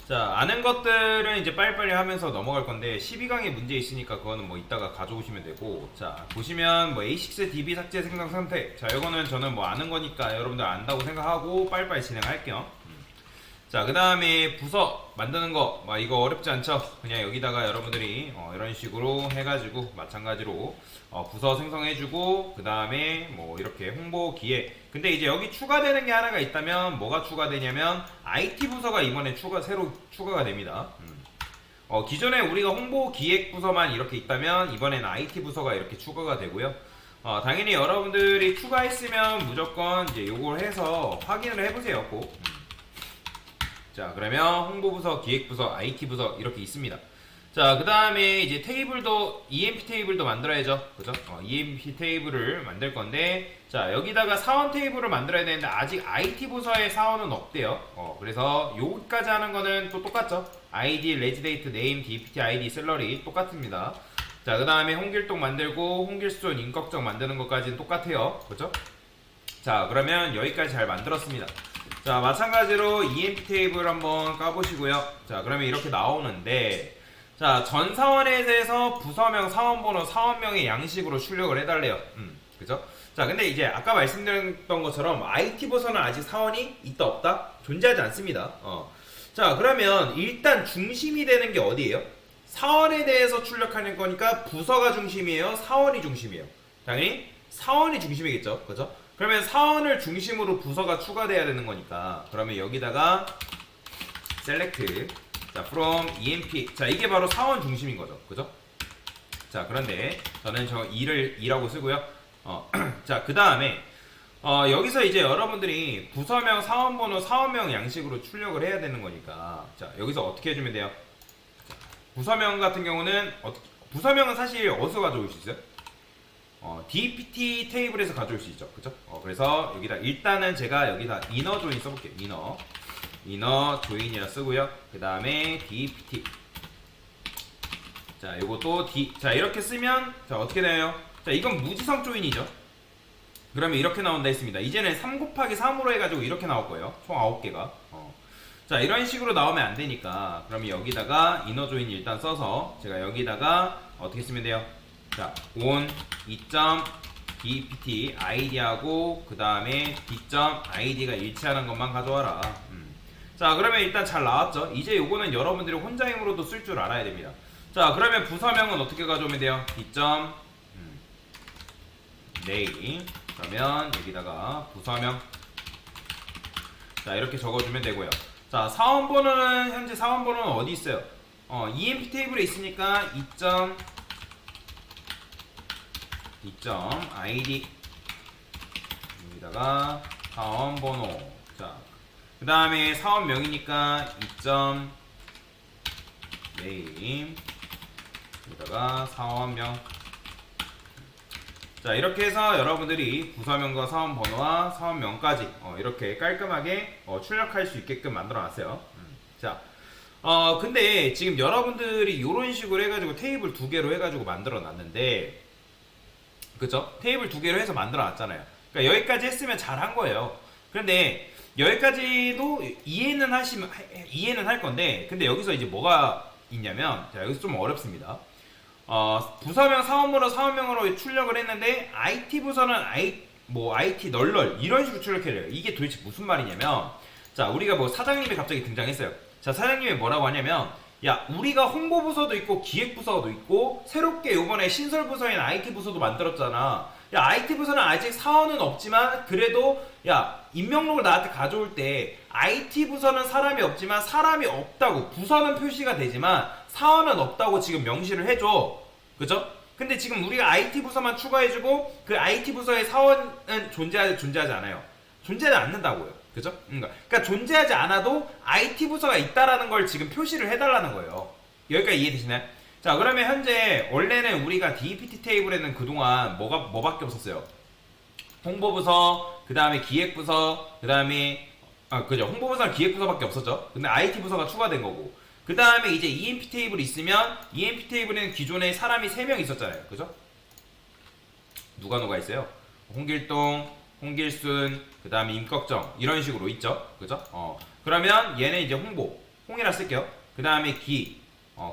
자, 아는 것들은 이제 빨리빨리 하면서 넘어갈 건데 12강에 문제 있으니까 그거는 뭐 이따가 가져오시면 되고, 자 보시면 뭐 A6 DB 삭제 생성 상태, 자 이거는 저는 뭐 아는 거니까 여러분들 안다고 생각하고 빨리빨리 진행할게요. 자, 그 다음에 부서 만드는 거, 막 이거 어렵지 않죠? 그냥 여기다가 여러분들이 이런 식으로 해가지고 마찬가지로 부서 생성해주고, 그 다음에 뭐 이렇게 홍보 기획. 근데 이제 여기 추가되는 게 하나가 있다면 뭐가 추가되냐면 IT 부서가 이번에 새로 추가가 됩니다. 기존에 우리가 홍보 기획 부서만 이렇게 있다면 이번에는 IT 부서가 이렇게 추가가 되고요. 당연히 여러분들이 추가했으면 무조건 이제 요걸 해서 확인을 해보세요, 꼭. 자, 그러면 홍보부서, 기획부서, IT부서 이렇게 있습니다. 자, 그 다음에 이제 테이블도, EMP 테이블도 만들어야죠. 그죠? EMP 테이블을 만들 건데, 자, 여기다가 사원 테이블을 만들어야 되는데, 아직 IT부서에 사원은 없대요. 그래서 여기까지 하는 거는 또 똑같죠? ID, 레지데이트, 네임, DPT, ID, 셀러리 똑같습니다. 자, 그 다음에 홍길동 만들고, 홍길순, 임꺽정 만드는 것까지는 똑같아요. 그죠? 자, 그러면 여기까지 잘 만들었습니다. 자, 마찬가지로 EMP 테이블 한번 까보시고요. 자, 그러면 이렇게 나오는데, 자, 전 사원에 대해서 부서명, 사원번호, 사원명의 양식으로 출력을 해달래요. 그죠? 자, 근데 이제 아까 말씀드렸던 것처럼 IT 부서는 아직 사원이 있다 없다? 존재하지 않습니다. 자, 그러면 일단 중심이 되는 게 어디예요? 사원에 대해서 출력하는 거니까 부서가 중심이에요? 사원이 중심이에요? 당연히 사원이 중심이겠죠. 그죠? 그러면 사원을 중심으로 부서가 추가돼야 되는 거니까, 그러면 여기다가 select, 자 from emp, 자 이게 바로 사원 중심인 거죠. 그죠? 자, 그런데 저는 저 2라고 쓰고요. 자, 그 다음에 여기서 이제 여러분들이 부서명, 사원번호, 사원명 양식으로 출력을 해야 되는 거니까, 자 여기서 어떻게 해주면 돼요? 자, 부서명 같은 경우는 부서명은 사실 어디서 가져올 수 있어요? DPT 테이블에서 가져올 수 있죠. 그죠? 그래서 여기다 일단은 제가 여기다 inner join 써볼게요. inner join이라 쓰고요. 그 다음에 DPT. 자, 요것도 자, 이렇게 쓰면, 자, 어떻게 되나요? 자, 이건 무지성 조인이죠. 그러면 이렇게 나온다 했습니다. 이제는 3 곱하기 3으로 해가지고 이렇게 나올 거예요. 총 9개가. 자, 이런 식으로 나오면 안 되니까, 그러면 여기다가 inner join 일단 써서, 제가 여기다가 어떻게 쓰면 돼요? 자, on 2.dpt id하고 그 다음에 d.id가 일치하는 것만 가져와라. 자, 그러면 일단 잘 나왔죠? 이제 요거는 여러분들이 혼자 힘으로도 쓸 줄 알아야 됩니다. 자, 그러면 부서명은 어떻게 가져오면 돼요? d.name. 그러면 여기다가 부서명, 자 이렇게 적어주면 되고요. 자, 사원번호는 현재 사원번호는 어디 있어요? EMP 테이블에 있으니까 2.id 여기다가 사원번호, 자 그 다음에 사원명이니까 2.name 여기다가 사원명. 자, 이렇게 해서 여러분들이 부서명과 사원번호와 사원명까지 이렇게 깔끔하게 출력할 수 있게끔 만들어 놨어요. 자, 근데 지금 여러분들이 이런 식으로 해가지고 테이블 2개로 해가지고 만들어 놨는데, 그쵸? 테이블 2개로 해서 만들어 놨잖아요. 그러니까 여기까지 했으면 잘한 거예요. 그런데 여기까지도 이해는 할 건데, 근데 여기서 이제 뭐가 있냐면, 자, 여기서 좀 어렵습니다. 부서명, 사원번호, 사원명으로 출력을 했는데, IT 부서는 IT 널널 이런 식으로 출력해야 돼요. 이게 도대체 무슨 말이냐면, 자, 우리가 뭐 사장님이 갑자기 등장했어요. 자, 사장님이 뭐라고 하냐면, 야, 우리가 홍보부서도 있고 기획부서도 있고 새롭게 요번에 신설부서인 IT부서도 만들었잖아. 야, IT부서는 아직 사원은 없지만 그래도 야, 임명록을 나한테 가져올 때 IT부서는 사람이 없지만 사람이 없다고, 부서는 표시가 되지만 사원은 없다고 지금 명시를 해줘. 그죠? 근데 지금 우리가 IT부서만 추가해주고 그 IT부서의 사원은 존재하지 않아요. 존재하지 않는다고요. 그죠? 그러니까 존재하지 않아도 IT 부서가 있다라는 걸 지금 표시를 해달라는 거예요. 여기까지 이해되시나요? 자, 그러면 현재 원래는 우리가 DPT 테이블에는 그동안 뭐밖에 없었어요? 홍보부서, 그 다음에 기획부서, 그 다음에 그죠? 홍보부서랑 기획부서밖에 없었죠. 근데 IT 부서가 추가된 거고, 그 다음에 이제 EMP 테이블이 있으면 EMP 테이블에는 기존에 사람이 3명 있었잖아요. 그죠? 누가 있어요? 홍길동, 홍길순, 그 다음에 임꺽정 이런 식으로 있죠. 그죠? 그러면 얘는 이제 홍보, 홍이라 쓸게요. 그 다음에 기,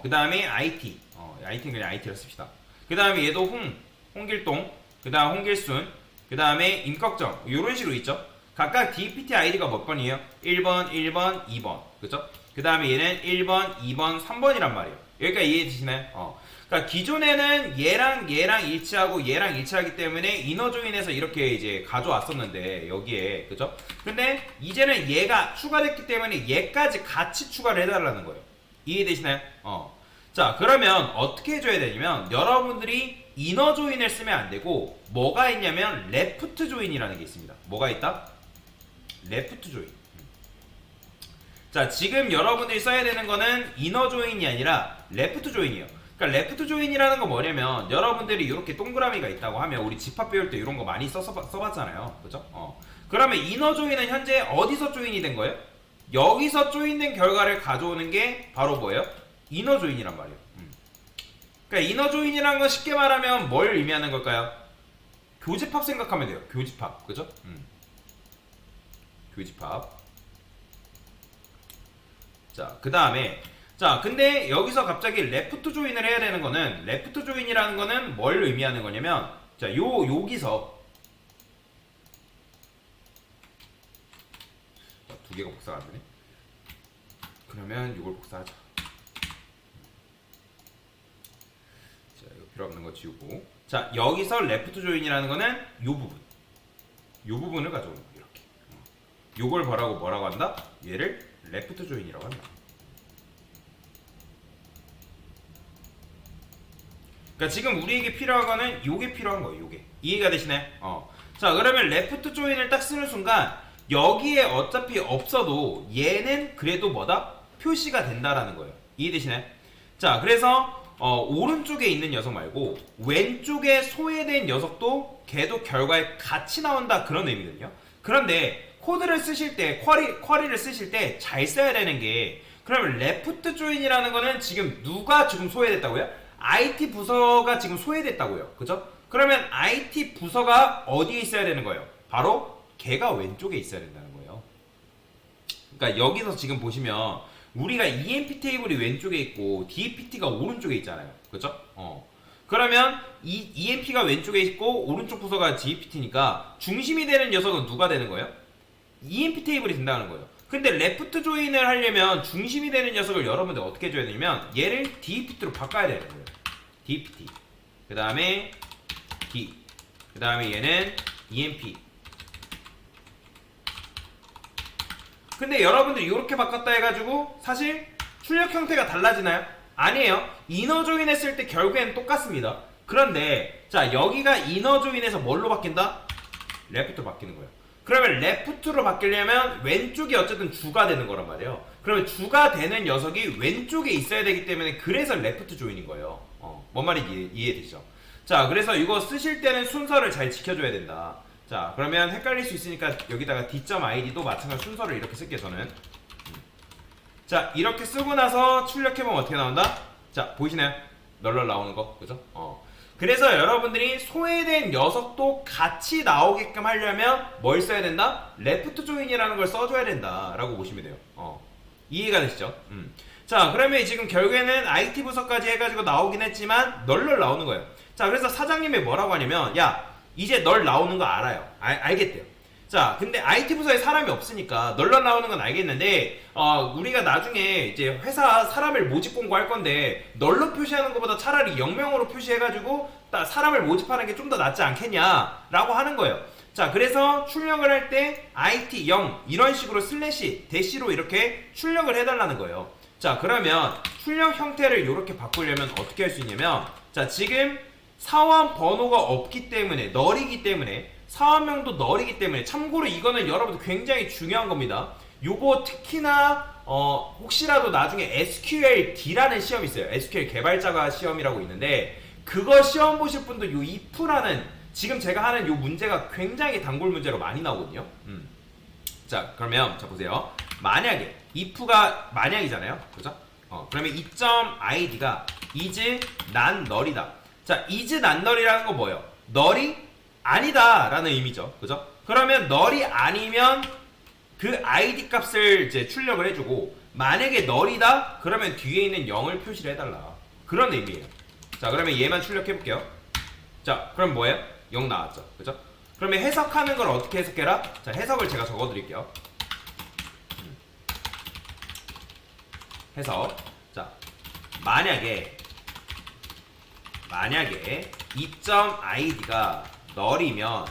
그 다음에 IT, IT는 그냥 IT라 씁시다. 그 다음에 얘도 홍길동, 그 다음 홍길순, 그 다음에 임꺽정, 요런 식으로 있죠. 각각 DPT 아이디가 몇 번이에요? 1번, 1번, 2번. 그죠? 그 다음에 얘는 1번, 2번, 3번이란 말이에요. 여기까지 이해되시나요? 그러니까 기존에는 얘랑 일치하고 얘랑 일치하기 때문에 이너 조인에서 이렇게 이제 가져왔었는데 여기에 그죠? 근데 이제는 얘가 추가됐기 때문에 얘까지 같이 추가를 해달라는 거예요. 이해되시나요? 자, 그러면 어떻게 해줘야 되냐면 여러분들이 이너 조인을 쓰면 안 되고 뭐가 있냐면 레프트 조인이라는 게 있습니다. 뭐가 있다? 레프트 조인. 자, 지금 여러분들이 써야 되는 거는 이너 조인이 아니라 레프트 조인이에요. 그러니까 레프트 조인이라는 건 뭐냐면 여러분들이 이렇게 동그라미가 있다고 하면 우리 집합 배울 때 이런 거 많이 써봤잖아요. 그죠? 그러면 이너 조인은 현재 어디서 조인이 된 거예요? 여기서 조인된 결과를 가져오는 게 바로 뭐예요? 이너 조인이란 말이에요. 그러니까 이너 조인이라는 건 쉽게 말하면 뭘 의미하는 걸까요? 교집합 생각하면 돼요. 교집합. 그죠? 교집합. 자, 그 다음에 자, 근데 여기서 갑자기 레프트 조인을 해야 되는 거는 레프트 조인이라는 거는 뭘 의미하는 거냐면 자, 여기서 두 개가 복사가 안 되네. 그러면 이걸 복사하자. 자, 이거 필요 없는 거 지우고. 자, 여기서 레프트 조인이라는 거는 요 부분을 가져오는 거 이렇게. 요걸 뭐라고 한다? 얘를 레프트 조인이라고 한다. 그러니까 지금 우리에게 필요한 거는 요게 필요한 거예요. 요게. 이해가 되시나요? 자, 그러면 레프트 조인을 딱 쓰는 순간 여기에 어차피 없어도 얘는 그래도 뭐다? 표시가 된다라는 거예요. 이해되시나요? 자, 그래서 오른쪽에 있는 녀석 말고 왼쪽에 소외된 녀석도 걔도 결과에 같이 나온다 그런 의미거든요. 그런데 코드를 쓰실 때 쿼리를 쓰실 때 잘 써야 되는 게 그러면 레프트 조인이라는 거는 지금 누가 지금 소외됐다고요? IT 부서가 지금 소외됐다고요. 그죠? 그러면 IT 부서가 어디에 있어야 되는 거예요? 바로 걔가 왼쪽에 있어야 된다는 거예요. 그러니까 여기서 지금 보시면 우리가 EMP 테이블이 왼쪽에 있고 DPT가 오른쪽에 있잖아요. 그죠? 그러면 이 EMP가 왼쪽에 있고 오른쪽 부서가 DPT니까 중심이 되는 녀석은 누가 되는 거예요? EMP 테이블이 된다는 거예요. 근데 레프트 조인을 하려면 중심이 되는 녀석을 여러분들 어떻게 해줘야 되냐면 얘를 DPT로 바꿔야 되는 거예요. DPT. 그 다음에 D. 그 다음에 얘는 EMP. 근데 여러분들 이렇게 바꿨다 해가지고 사실 출력 형태가 달라지나요? 아니에요. 이너 조인 했을 때 결국엔 똑같습니다. 그런데 자, 여기가 이너 조인에서 뭘로 바뀐다? 레프트로 바뀌는 거예요. 그러면 레프트로 바뀌려면 왼쪽이 어쨌든 주가 되는 거란 말이에요. 그러면 주가 되는 녀석이 왼쪽에 있어야 되기 때문에 그래서 레프트 조인인 거예요. 뭔 말인지 이해되시죠? 자, 그래서 이거 쓰실 때는 순서를 잘 지켜줘야 된다. 자, 그러면 헷갈릴 수 있으니까 여기다가 d.id도 마찬가지 순서를 이렇게 쓸게요. 저는 자, 이렇게 쓰고 나서 출력해보면 어떻게 나온다? 자, 보이시나요? 널널 나오는 거, 그죠? 그래서 여러분들이 소외된 녀석도 같이 나오게끔 하려면 뭘 써야 된다? 레프트 조인이라는 걸 써줘야 된다 라고 보시면 돼요. 이해가 되시죠? 자, 그러면 지금 결국에는 IT 부서까지 해가지고 나오긴 했지만 널널 나오는 거예요. 자, 그래서 사장님이 뭐라고 하냐면 야, 이제 널 나오는 거 알아요. 알겠대요. 자, 근데 IT 부서에 사람이 없으니까 널널 나오는 건 알겠는데 우리가 나중에 이제 회사 사람을 모집 공고할 건데 널로 표시하는 것보다 차라리 영명으로 표시해가지고 사람을 모집하는 게 좀 더 낫지 않겠냐 라고 하는 거예요. 자, 그래서 출력을 할 때 IT 0 이런 식으로 슬래시 대시로 이렇게 출력을 해달라는 거예요. 자, 그러면 출력 형태를 이렇게 바꾸려면 어떻게 할 수 있냐면 자, 지금 사원 번호가 없기 때문에 널이기 때문에 사원명도 널이기 때문에 참고로 이거는 여러분들 굉장히 중요한 겁니다. 요거 특히나 혹시라도 나중에 SQLD라는 시험이 있어요. SQL 개발자가 시험이라고 있는데 그거 시험 보실 분들 요 if라는 지금 제가 하는 요 문제가 굉장히 단골 문제로 많이 나오거든요. 자, 그러면 자 보세요. 만약에 if가 만약이잖아요. 그죠? 그러면 이.id가 is not null이다. 자, is not null이라는 건 뭐예요? null이 아니다 라는 의미죠. 그죠? 그러면 null이 아니면 그 id 값을 이제 출력을 해주고 만약에 널이다 그러면 뒤에 있는 0을 표시를 해달라. 그런 의미예요. 자, 그러면 얘만 출력해 볼게요. 자, 그럼 뭐예요? 0 나왔죠. 그죠? 그러면 해석하는 걸 어떻게 해석해라? 자, 해석을 제가 적어 드릴게요. 해석. 자, 만약에 이점 id가 널이면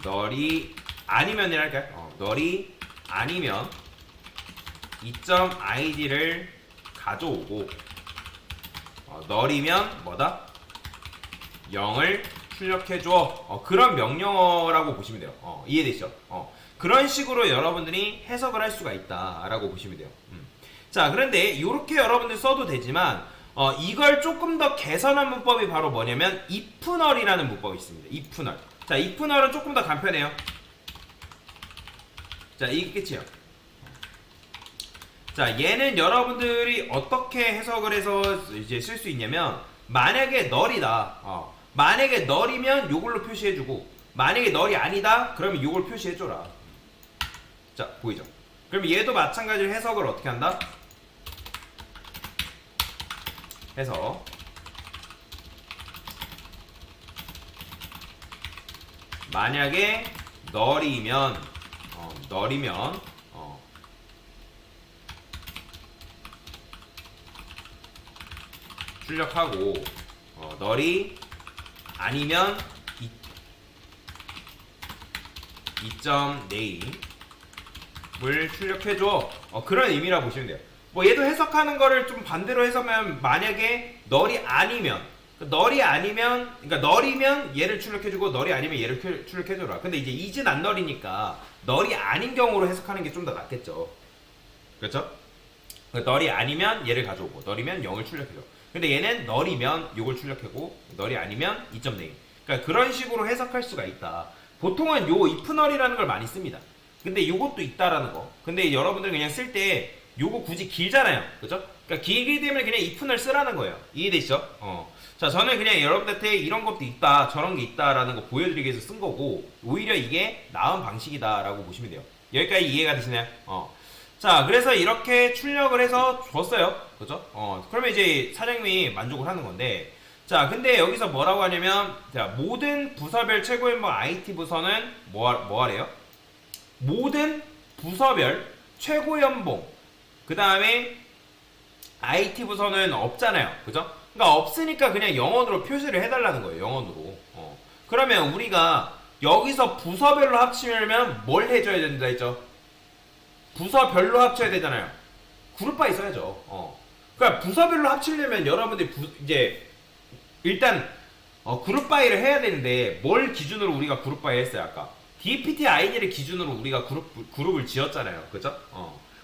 널이 아니면이라 할까요? 널이 아니면 이점 id를 가져오고 널이면 뭐다? 0을 출력해줘. 그런 명령어라고 보시면 돼요. 이해되시죠? 그런 식으로 여러분들이 해석을 할 수가 있다라고 보시면 돼요. 자, 그런데 이렇게 여러분들 써도 되지만 이걸 조금 더 개선한 문법이 바로 뭐냐면 if null이라는 문법이 있습니다. if null. 자, if null은 조금 더 간편해요. 자, 이게 끝이에요. 자, 얘는 여러분들이 어떻게 해석을 해서 이제 쓸 수 있냐면 만약에 null이다. 만약에 null이면 요걸로 표시해주고 만약에 null이 아니다 그러면 요걸 표시해줘라. 자, 보이죠? 그럼 얘도 마찬가지로 해석을 어떻게 한다? 해석. 만약에 null이면 출력하고 null이 아니면 2.name을 출력해줘. 그런 의미라 보시면 돼요. 뭐 얘도 해석하는 거를 좀 반대로 해석하면 만약에 null이 아니면 그러니까 null이면 얘를 출력해주고 null이 아니면 얘를 출력해줘라. 근데 이제 is는 안 null이니까 null이 아닌 경우로 해석하는 게 좀 더 낫겠죠. 그렇죠? null이 아니면 얘를 가져오고 null이면 0을 출력해줘. 근데 얘는 null이면 요걸 출력하고 null이 아니면 2.name. 그러니까 그런 식으로 해석할 수가 있다. 보통은 요 if null이라는 걸 많이 씁니다. 근데 요것도 있다라는 거. 근데 여러분들 그냥 쓸 때 요거 굳이 길잖아요. 그죠? 그러니까 길기 때문에 그냥 if null 쓰라는 거예요. 이해되시죠? 자, 저는 그냥 여러분들한테 이런 것도 있다, 저런 게 있다라는 거 보여드리기 위해서 쓴 거고 오히려 이게 나은 방식이다라고 보시면 돼요. 여기까지 이해가 되시나요? 자, 그래서 이렇게 출력을 해서 줬어요. 그죠? 그러면 이제 사장님이 만족을 하는 건데, 자, 근데 여기서 뭐라고 하냐면, 자, 모든 부서별 최고연봉 IT 부서는 뭐 하래요? 모든 부서별 최고연봉. 그 다음에 IT 부서는 없잖아요. 그죠? 그러니까 없으니까 그냥 영어로 표시를 해달라는 거예요. 영어로. 그러면 우리가 여기서 부서별로 합치면 뭘 해줘야 된다 했죠? 부서별로 합쳐야 되잖아요. 그룹바이 써야죠. 그러니까 부서별로 합치려면 여러분들이 이제 일단 그룹바이를 해야 되는데 뭘 기준으로 우리가 그룹바이 했어요? 아까 DPT 아이디를 기준으로 우리가 그룹을 지었잖아요. 그죠?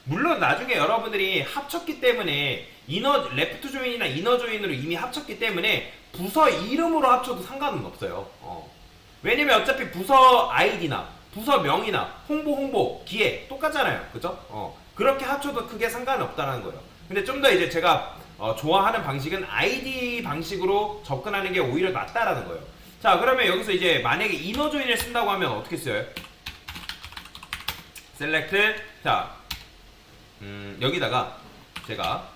물론 나중에 여러분들이 합쳤기 때문에 레프트 조인이나 이너 조인으로 이미 합쳤기 때문에 부서 이름으로 합쳐도 상관은 없어요. 왜냐면 어차피 부서 아이디나 부서명이나 홍보, 기획 똑같잖아요. 그죠? 그렇게 합쳐도 크게 상관은 없다는 거예요. 근데 좀 더 이제 제가 좋아하는 방식은 아이디 방식으로 접근하는 게 오히려 낫다라는 거예요. 자, 그러면 여기서 이제 만약에 이너 조인을 쓴다고 하면 어떻게 써요? 셀렉트. 자, 여기다가 제가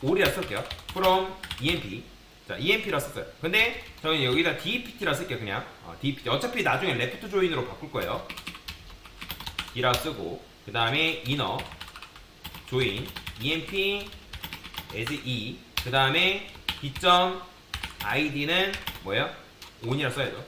올이라 쓸게요. from emp. 자, emp라 썼어요. 근데 저는 여기다 dpt라 쓸게요. 그냥 dpt. 어차피 나중에 레프트 조인으로 바꿀 거예요. 이라 쓰고 그 다음에 inner join emp as e 그 다음에 d.id는 뭐예요? on이라 써야죠.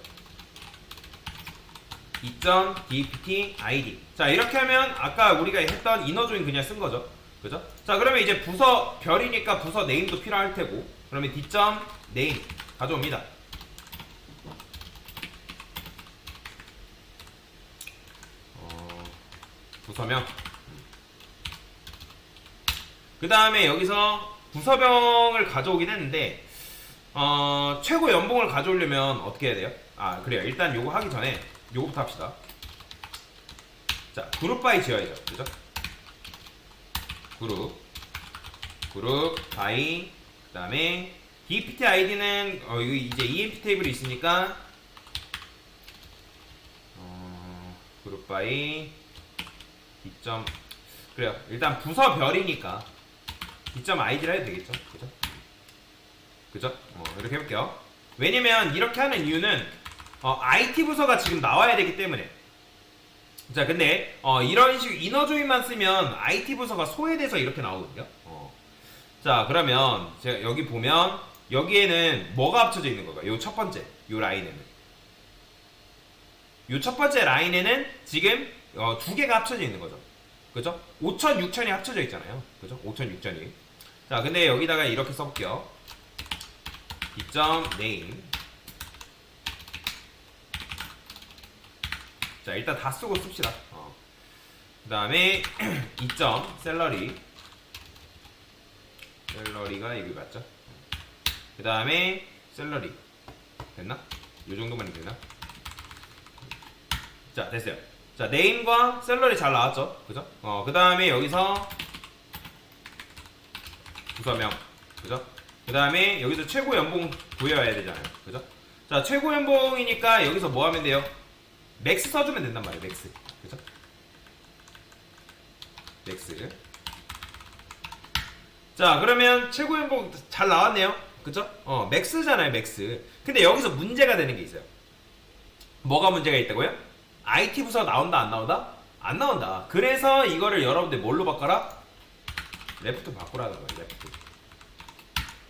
d.dpt id. 자, 이렇게 하면 아까 우리가 했던 inner join 그냥 쓴 거죠. 그죠? 자, 그러면 이제 부서 별이니까 부서 네임도 필요할 테고 그러면 d.name 가져옵니다. 부서명. 그 다음에 여기서 부서명을 가져오긴 했는데 최고 연봉을 가져오려면 어떻게 해야 돼요? 그래요. 일단 요거 하기 전에 요거부터 합시다. 자, 그룹 바이 지어야죠. 그죠? 그룹 바이 그 다음에 dpt id는 여기 이제 emp 테이블이 있으니까 그룹 바이 B점 그래요. 일단 부서별이니까 B점 id라 해도 되겠죠. 그죠? 그죠? 이렇게 해볼게요. 왜냐면 이렇게 하는 이유는 IT 부서가 지금 나와야 되기 때문에. 자, 근데 이런 식 이너 조인만 쓰면 IT 부서가 소외돼서 이렇게 나오거든요. 자, 그러면 제가 여기 보면 여기에는 뭐가 합쳐져 있는 건가요? 요 첫 번째, 요 라인에는. 요 첫 번째 라인에는 지금 두 개가 합쳐져 있는 거죠. 그죠? 5천, 6천이 합쳐져 있잖아요. 그죠? 5천, 6천이. 자, 근데 여기다가 이렇게 써볼게요. B.name. 자, 일단 다 쓰고 씁시다. 그 다음에 2점 샐러리. 샐러리가 이게 맞죠? 그 다음에 샐러리. 됐나? 요 정도만 되나? 자, 됐어요. 자, 네임과 샐러리 잘 나왔죠? 그죠? 그 다음에 여기서 부서명. 그죠? 그 다음에 여기서 최고 연봉 구해야 되잖아요. 그죠? 자, 최고 연봉이니까 여기서 뭐 하면 돼요? 맥스 써주면 된단 말이에요. 맥스. 그죠? 맥스. 자, 그러면 최고 연봉 잘 나왔네요. 그죠? 맥스잖아요. 맥스. 근데 여기서 문제가 되는 게 있어요. 뭐가 문제가 있다고요? IT 부서 나온다 안 나온다? 안 나온다. 그래서 이거를 여러분들 뭘로 바꿔라? 레프트 바꾸라는 거예요. 레프트.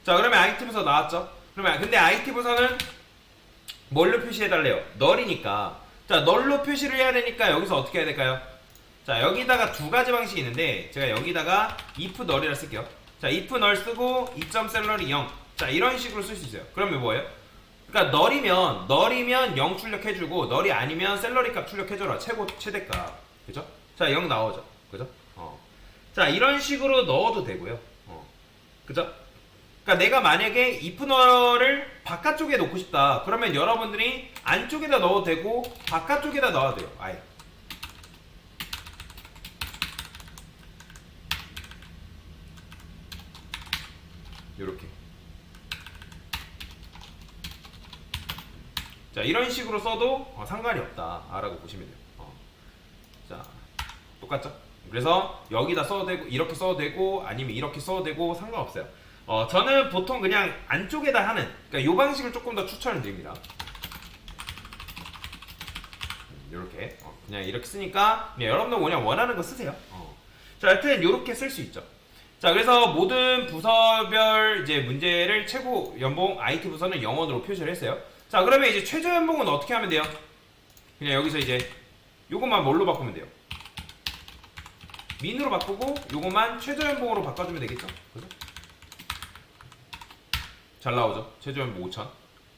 자, 그러면 IT 부서 나왔죠? 그러면 근데 IT 부서는 뭘로 표시해달래요? 널이니까. 자, 널로 표시를 해야 되니까 여기서 어떻게 해야 될까요? 자, 여기다가 두 가지 방식이 있는데 제가 여기다가 if 널이라 쓸게요. 자, if 널 쓰고 2.salary 0. 자, 이런 식으로 쓸 수 있어요. 그러면 뭐예요? 그러니까 널이면 0 출력해주고 널이 아니면 샐러리 값 출력해줘라. 최대값. 그죠? 자, 0 나오죠. 그죠? 자, 이런 식으로 넣어도 되고요. 그죠? 그러니까 내가 만약에 if 널을 바깥쪽에 놓고 싶다. 그러면 여러분들이 안쪽에다 넣어도 되고 바깥쪽에다 넣어도 돼요. 아예. 요렇게. 자, 이런 식으로 써도 상관이 없다 라고 보시면 돼요. 자, 똑같죠? 그래서 여기다 써도 되고 이렇게 써도 되고 아니면 이렇게 써도 되고 상관없어요. 저는 보통 그냥 안쪽에다 하는, 그러니까 이 방식을 조금 더 추천을 드립니다. 이렇게 그냥 이렇게 쓰니까 그냥 여러분들 그냥 원하는 거 쓰세요. 자, 하여튼 이렇게 쓸 수 있죠. 자, 그래서 모든 부서별 이제 문제를 최고 연봉 IT 부서는 영원으로 표시를 했어요. 자, 그러면 이제 최저 연봉은 어떻게 하면 돼요? 그냥 여기서 이제 요것만 뭘로 바꾸면 돼요? 민으로 바꾸고 요것만 최저 연봉으로 바꿔주면 되겠죠? 그죠? 잘 나오죠? 최저 연봉 5천.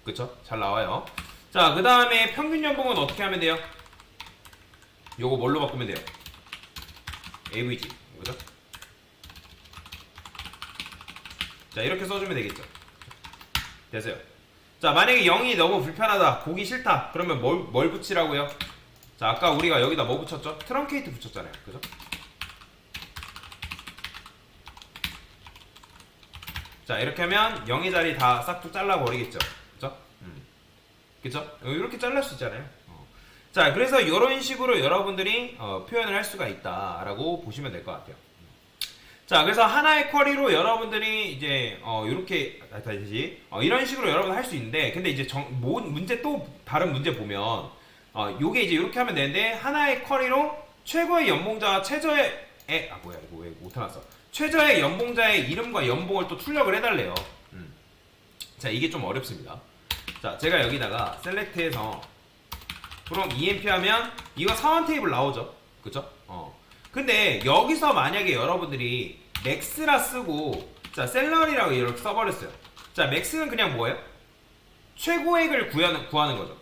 그쵸? 잘 나와요. 자, 그 다음에 평균 연봉은 어떻게 하면 돼요? 요거 뭘로 바꾸면 돼요? AVG. 그죠? 자, 이렇게 써주면 되겠죠? 됐어요. 자, 만약에 0이 너무 불편하다, 보기 싫다, 그러면 뭘 붙이라고요? 자, 아까 우리가 여기다 뭐 붙였죠? 트렁케이트 붙였잖아요. 그죠? 자, 이렇게 하면 0의 자리 다 싹둑 잘라버리겠죠? 그죠? 그죠? 이렇게 잘랄 수 있잖아요. 자, 그래서 이런 식으로 여러분들이 표현을 할 수가 있다라고 보시면 될 것 같아요. 자, 그래서 하나의 쿼리로 여러분들이 이제 이렇게 다시 이런 식으로 여러분 할 수 있는데, 근데 이제 문제 또 다른 문제 보면 요게 이제 이렇게 하면 되는데, 하나의 쿼리로 최고의 연봉자와 최저의 뭐야 이거 왜 못해놨어? 최저의 연봉자의 이름과 연봉을 또 출력을 해달래요. 자, 이게 좀 어렵습니다. 자, 제가 여기다가 셀렉트해서 그럼 EMP 하면 이거 사원 테이블 나오죠? 그쵸? 근데 여기서 만약에 여러분들이 맥스라 쓰고 자, 셀러리라고 이렇게 써버렸어요. 자, 맥스는 그냥 뭐예요? 최고액을 구하는 거죠.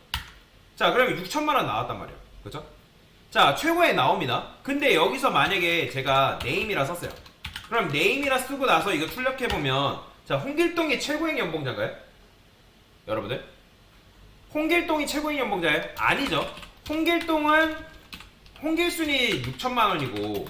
자, 그러면 6천만원 나왔단 말이에요. 그쵸? 자, 최고액 나옵니다. 근데 여기서 만약에 제가 네임이라 썼어요. 그럼 네임이라 쓰고 나서 이거 출력해보면, 자, 홍길동이 최고액 연봉자인가요? 여러분들? 홍길동이 최고액 연봉자예요? 아니죠. 홍길순이 6천만원이고,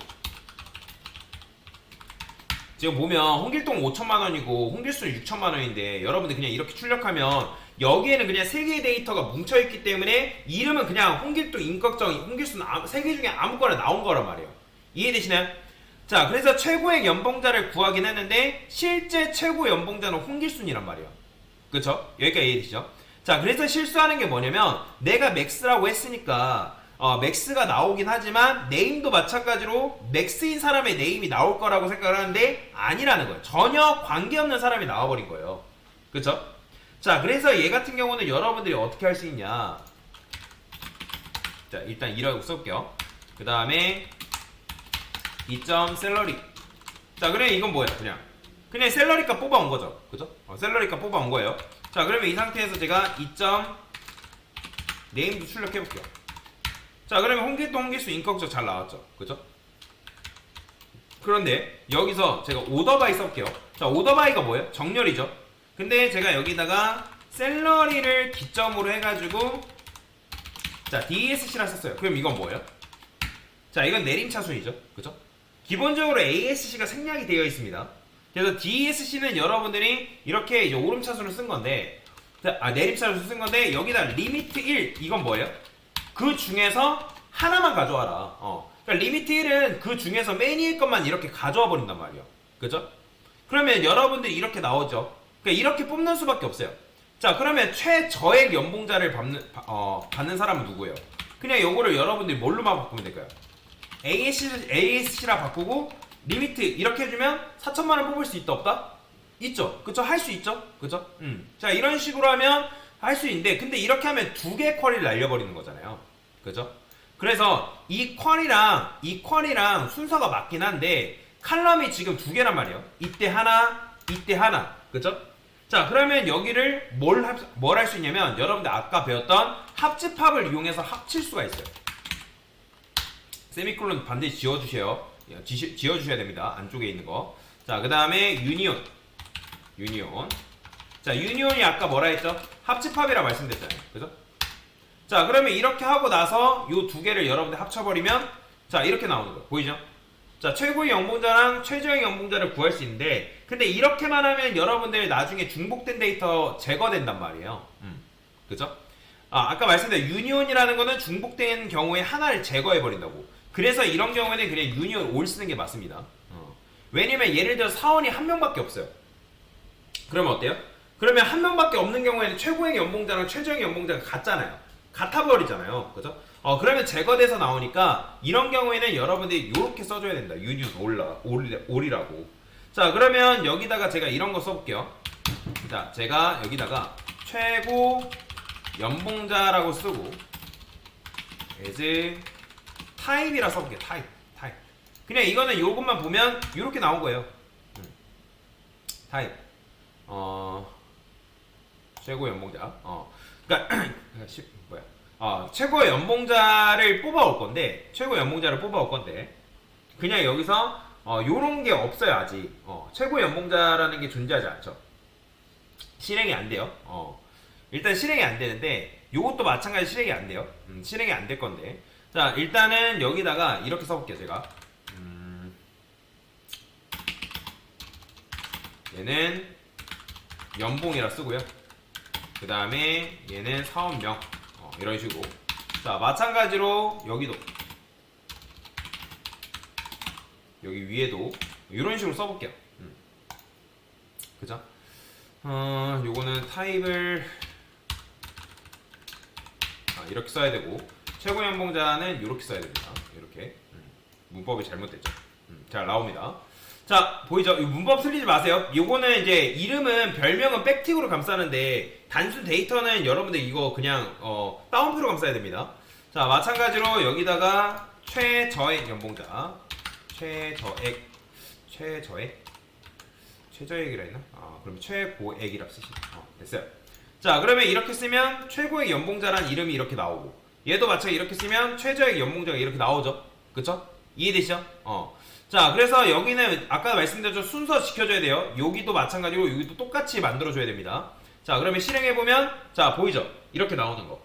지금 보면 홍길동 5천만원이고 홍길순 6천만원인데, 여러분들 그냥 이렇게 출력하면 여기에는 그냥 3개의 데이터가 뭉쳐있기 때문에 이름은 그냥 홍길동, 임꺽정, 홍길순 3개 중에 아무거나 나온 거란 말이에요. 이해되시나요? 자, 그래서 최고의 연봉자를 구하긴 했는데 실제 최고 연봉자는 홍길순이란 말이에요. 그쵸? 여기까지 이해되시죠? 자, 그래서 실수하는 게 뭐냐면 내가 맥스라고 했으니까 맥스가 나오긴 하지만 네임도 마찬가지로 맥스인 사람의 네임이 나올 거라고 생각을 하는데 아니라는 거예요. 전혀 관계없는 사람이 나와버린 거예요. 그쵸? 자, 그래서 얘 같은 경우는 여러분들이 어떻게 할 수 있냐. 자, 일단 이라고 써볼게요. 그 다음에 2점 샐러리. 자, 그래 이건 뭐야? 그냥 샐러리값 뽑아온 거죠. 그죠? 샐러리값 뽑아온 거예요. 자, 그러면 이 상태에서 제가 2점 네임도 출력해볼게요. 자, 그러면 홍길수 인격적 잘 나왔죠. 그죠? 그런데 여기서 제가 오더바이 써볼게요. 자, 오더바이가 뭐예요? 정렬이죠. 근데 제가 여기다가 샐러리를 기점으로 해가지고 자, DSC라 썼어요. 그럼 이건 뭐예요? 자, 이건 내림차순이죠. 그죠? 기본적으로 ASC가 생략이 되어 있습니다. 그래서 DSC는 여러분들이 이렇게 이제 오름차순을 쓴 건데, 내림차순을 쓴 건데, 여기다 리미트 1, 이건 뭐예요? 그 중에서 하나만 가져와라. 그러니까 리미트 1은 그 중에서 맨 위의 것만 이렇게 가져와 버린단 말이에요. 그죠? 그러면 여러분들이 이렇게 나오죠. 그러니까 이렇게 뽑는 수밖에 없어요. 자, 그러면 최저액 연봉자를 받는 사람은 누구예요? 그냥 요거를 여러분들이 뭘로만 바꾸면 될까요? ASC라 바꾸고 리미트 이렇게 해주면 4천만원 뽑을 수 있다 없다? 있죠. 그쵸? 할 수 있죠? 그쵸? 자, 이런 식으로 하면 할 수 있는데, 근데 이렇게 하면 두 개의 쿼리를 날려버리는 거잖아요. 그죠? 그래서 이 쿼리랑 순서가 맞긴 한데 칼럼이 지금 두 개란 말이에요. 이때 하나, 이때 하나. 그죠? 자, 그러면 여기를 뭘 할 수 있냐면 여러분들 아까 배웠던 합집합을 이용해서 합칠 수가 있어요. 세미콜론 반드시 지워주셔야 됩니다. 안쪽에 있는 거. 자, 그 다음에 유니온. 자, 유니온이 아까 뭐라 했죠? 합집합이라 말씀드렸잖아요. 그죠? 자, 그러면 이렇게 하고 나서 요 두 개를 여러분들 합쳐버리면 자, 이렇게 나오는 거예요. 보이죠? 자, 최고의 연봉자랑 최저의 연봉자를 구할 수 있는데, 근데 이렇게만 하면 여러분들 나중에 중복된 데이터 제거된단 말이에요. 그죠? 아까 말씀드린 유니온이라는 거는 중복된 경우에 하나를 제거해버린다고. 그래서 이런 경우에는 그냥 유니온 올 쓰는 게 맞습니다. 왜냐면 예를 들어 사원이 한 명밖에 없어요. 그러면 어때요? 그러면 한 명밖에 없는 경우에는 최고의 연봉자랑 최저의 연봉자가 같잖아요. 같아버리잖아요. 그죠? 그러면 제거돼서 나오니까 이런 경우에는 여러분들이 이렇게 써줘야 된다. 유니온 올이라고. 자, 그러면 여기다가 제가 이런 거 써볼게요. 자, 제가 여기다가 최고 연봉자라고 쓰고 as 타입이라 써볼게요. 타입. 그냥 이거는 요것만 보면 이렇게 나온 거예요. 타입. 최고 연봉자. 그러니까 최고의 연봉자를 뽑아올 건데, 그냥 여기서 요런 게 없어요. 아직 최고 연봉자라는 게 존재하지 않죠. 실행이 안 돼요. 일단 실행이 안 되는데 요것도 마찬가지 실행이 안 돼요. 실행이 안 될 건데, 자, 일단은 여기다가 이렇게 써볼게요. 제가 얘는 연봉이라 쓰고요. 그 다음에 얘는 사업명, 이런 식으로. 자, 마찬가지로 여기도, 여기 위에도 이런 식으로 써볼게요. 그죠? 요거는 타입을 이렇게 써야 되고, 최고 연봉자는 이렇게 써야 됩니다. 이렇게. 문법이 잘못됐죠. 잘 나옵니다. 자, 보이죠? 이 문법 틀리지 마세요. 요거는 이제 이름은 별명은 백틱으로 감싸는데 단순 데이터는 여러분들 이거 그냥 다운표로 감싸야 됩니다. 자, 마찬가지로 여기다가 최저액 연봉자, 최저액이라 했나? 그럼 최고액이라 쓰시죠. 됐어요. 자, 그러면 이렇게 쓰면 최고액 연봉자란 이름이 이렇게 나오고, 얘도 마찬가지 이렇게 쓰면 최저액 연봉자가 이렇게 나오죠. 그쵸? 이해되시죠? 자, 그래서 여기는 아까 말씀드렸죠. 순서 지켜줘야 돼요. 여기도 마찬가지로 여기도 똑같이 만들어줘야 됩니다. 자, 그러면 실행해보면, 자, 보이죠? 이렇게 나오는 거.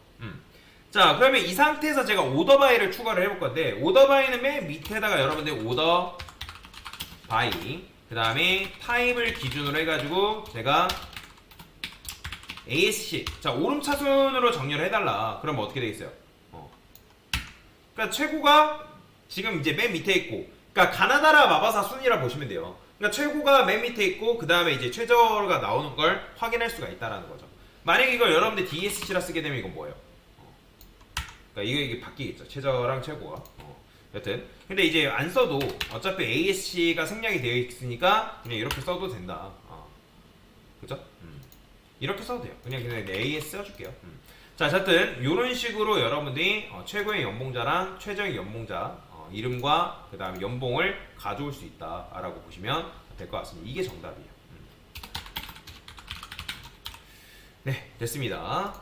자, 그러면 이 상태에서 제가 오더바이를 추가를 해볼 건데, 오더바이는 맨 밑에다가 여러분들 오더바이, 그 다음에 타입을 기준으로 해가지고 제가 ASC, 자, 오름차순으로 정렬을 해달라. 그러면 어떻게 되겠어요? 그러니까 최고가 지금 이제 맨 밑에 있고, 그러니까 가나다라 마바사 순위라 보시면 돼요. 그러니까 최고가 맨 밑에 있고 그 다음에 이제 최저가 나오는 걸 확인할 수가 있다라는 거죠. 만약에 이걸 여러분들 DSC라 쓰게 되면 이건 뭐예요? 그러니까 이게 바뀌겠죠. 최저랑 최고가. 여튼 근데 이제 안 써도 어차피 ASC가 생략이 되어 있으니까 그냥 이렇게 써도 된다. 그죠? 이렇게 써도 돼요. 그냥 AS 써줄게요. 자, 어쨌든 이런 식으로 여러분들이 최고의 연봉자랑 최저의 연봉자 이름과 그 다음에 연봉을 가져올 수 있다라고 보시면 될 것 같습니다. 이게 정답이에요. 네, 됐습니다.